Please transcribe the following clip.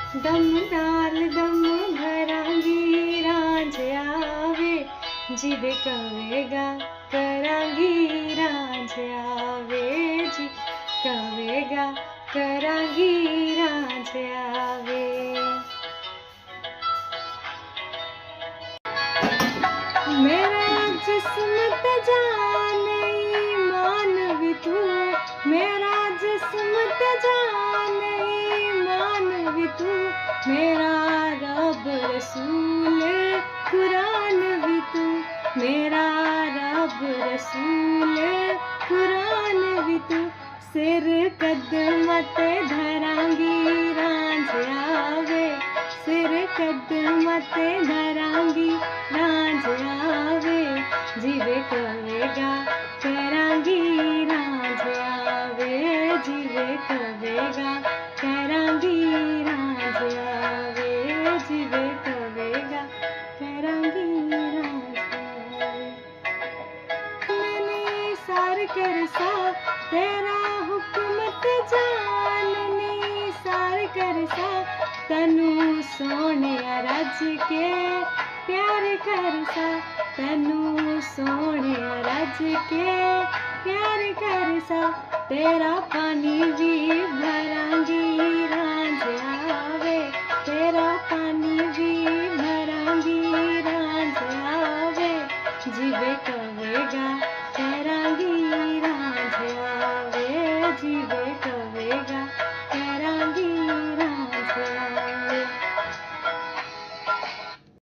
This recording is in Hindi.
दम नाल दम भरांगी रांझ आवे, जिद कवेगा करांगी रांझ आवे, जी कवेगा करांगी रांझ आवे। मेरा जिस्म जान ईमान भी तू, मेरा जिस्म जान ईमान भी तू, मेरा रब रसूल कुरान भी तू, मेरा रब रसूल कुरान भी तू। सिर कदमत धरांगी रांझ आवे, सिर कदमत धरांगी रांझ आवे, जिवे कवेगा करांगी रांझ आवे, जिवे कवेगा करांगी रांझ आवे, जिवे कवेगा करांगी रांझ आवे। मैंने सार कर सा तेरा हुकमत जाननी, सार कर सा तनु सोने रज के प्यार कर सा, तनु सोने रज के प्यार कर सा। तेरा पानी भी भरांगी